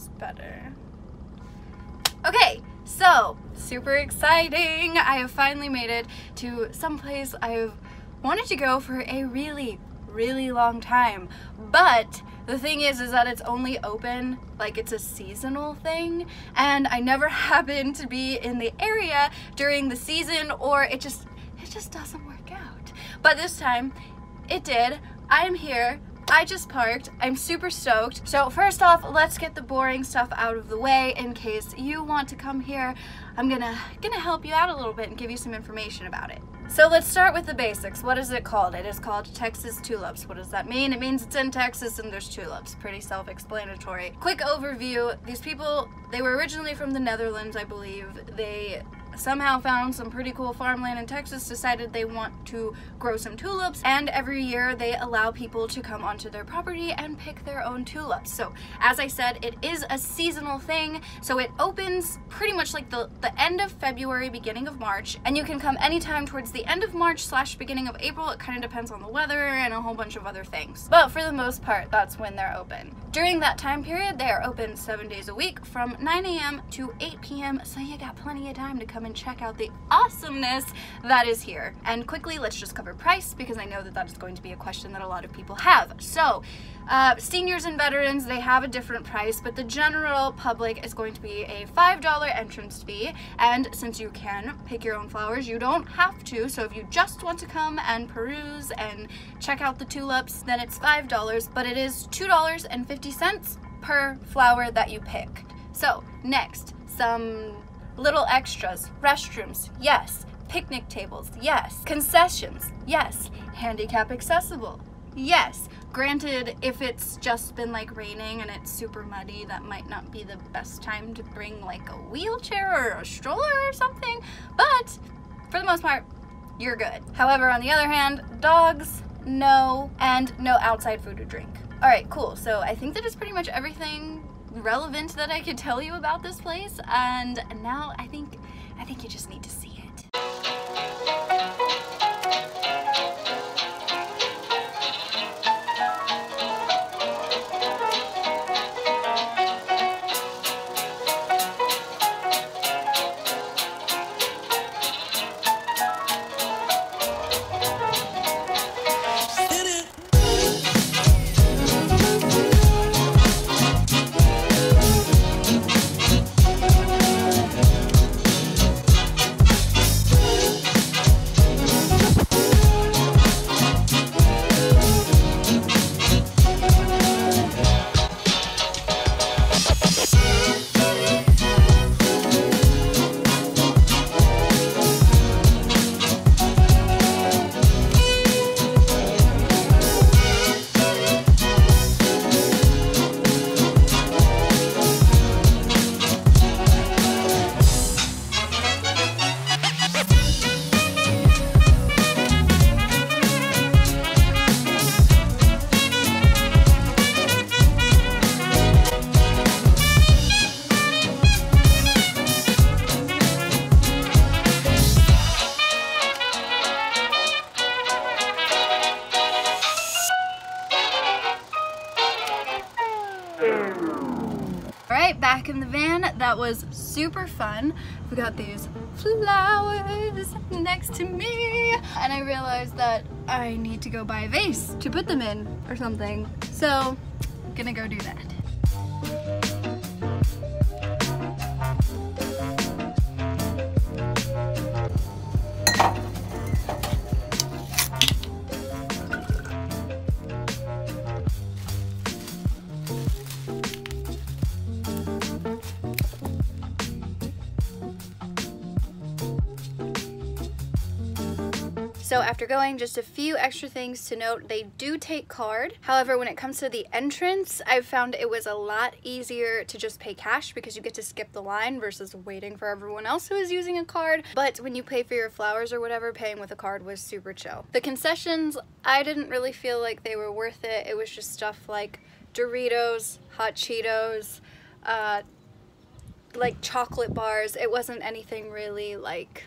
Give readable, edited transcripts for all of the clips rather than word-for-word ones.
It's better. Okay, so super exciting. I have finally made it to someplace I've wanted to go for a really long time. But the thing is that it's only open, like it's a seasonal thing, and I never happen to be in the area during the season, or it just doesn't work out. But this time it did. I'm here. I just parked. I'm super stoked. So first off, let's get the boring stuff out of the way in case you want to come here. I'm gonna help you out a little bit and give you some information about it. So let's start with the basics. What is it called? It is called Texas tulips. What does that mean? It means it's in Texas and there's tulips. Pretty self-explanatory. Quick overview. These people, they were originally from the Netherlands, I believe. They somehow found some pretty cool farmland in Texas, decided they want to grow some tulips, and every year they allow people to come onto their property and pick their own tulips. So as I said, it is a seasonal thing, so it opens pretty much like the end of February, beginning of March, and you can come anytime towards the end of March / beginning of April. It kind of depends on the weather and a whole bunch of other things, but for the most part, that's when they're open. During that time period, they are open 7 days a week from 9 a.m. to 8 p.m. so you got plenty of time to come and check out the awesomeness that is here. And quickly, let's just cover price, because I know that is going to be a question that a lot of people have. So seniors and veterans, they have a different price, but the general public is going to be a $5 entrance fee. And since you can pick your own flowers, you don't have to. So if you just want to come and peruse and check out the tulips, then it's $5, but it is $2.50 per flower that you pick. So next, some little extras. Restrooms, yes. Picnic tables, yes. Concessions, yes. Handicap accessible, yes. Granted, if it's just been like raining and it's super muddy, that might not be the best time to bring like a wheelchair or a stroller or something, but for the most part, you're good. However, on the other hand, dogs, no, and no outside food or drink. All right, cool. So I think that is pretty much everything relevant that I could tell you about this place, and now I think you just need to see it. Alright, back in the van. That was super fun. We got these flowers next to me, and I realized that I need to go buy a vase to put them in or something. So, I'm gonna go do that. So after going, just a few extra things to note. They do take card. However, when it comes to the entrance, I've found it was a lot easier to just pay cash because you get to skip the line versus waiting for everyone else who is using a card. But when you pay for your flowers or whatever, paying with a card was super chill. The concessions, I didn't really feel like they were worth it. It was just stuff like Doritos, Hot Cheetos, like chocolate bars. It wasn't anything really like,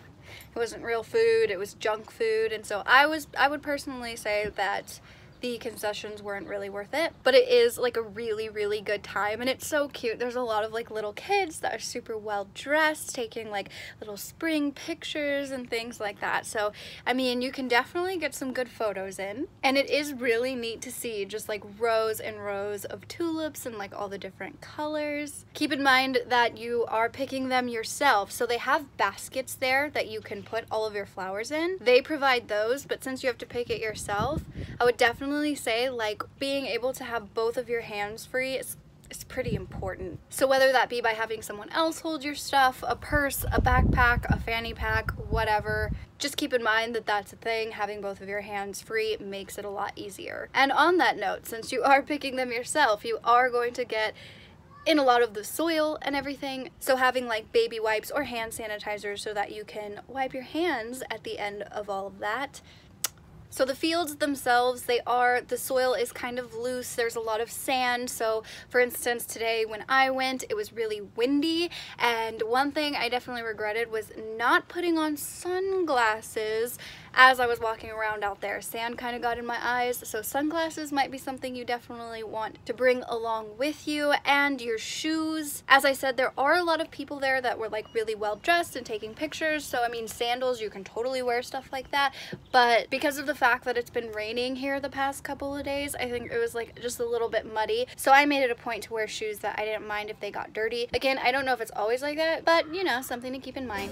it wasn't real food, it was junk food. And so I would personally say that the concessions weren't really worth it, but it is like a really, really good time, and it's so cute. There's a lot of like little kids that are super well dressed, taking like little spring pictures and things like that. So I mean, you can definitely get some good photos in, and it is really neat to see just like rows and rows of tulips and like all the different colors. Keep in mind that you are picking them yourself, so they have baskets there that you can put all of your flowers in. They provide those, but since you have to pick it yourself, I would definitely say like being able to have both of your hands free is pretty important. So whether that be by having someone else hold your stuff, a purse, a backpack, a fanny pack, whatever, just keep in mind that that's a thing. Having both of your hands free makes it a lot easier. And on that note, since you are picking them yourself, you are going to get in a lot of the soil and everything, so having like baby wipes or hand sanitizer so that you can wipe your hands at the end of all of that. So the fields themselves, the soil is kind of loose. There's a lot of sand. So for instance, today when I went, it was really windy. And one thing I definitely regretted was not putting on sunglasses as I was walking around out there. Sand kind of got in my eyes. So sunglasses might be something you definitely want to bring along with you, and your shoes. As I said, there are a lot of people there that were like really well dressed and taking pictures. So I mean, sandals, you can totally wear stuff like that. But because of the fact that it's been raining here the past couple of days, I think it was like just a little bit muddy. So I made it a point to wear shoes that I didn't mind if they got dirty. Again, I don't know if it's always like that, but you know, something to keep in mind.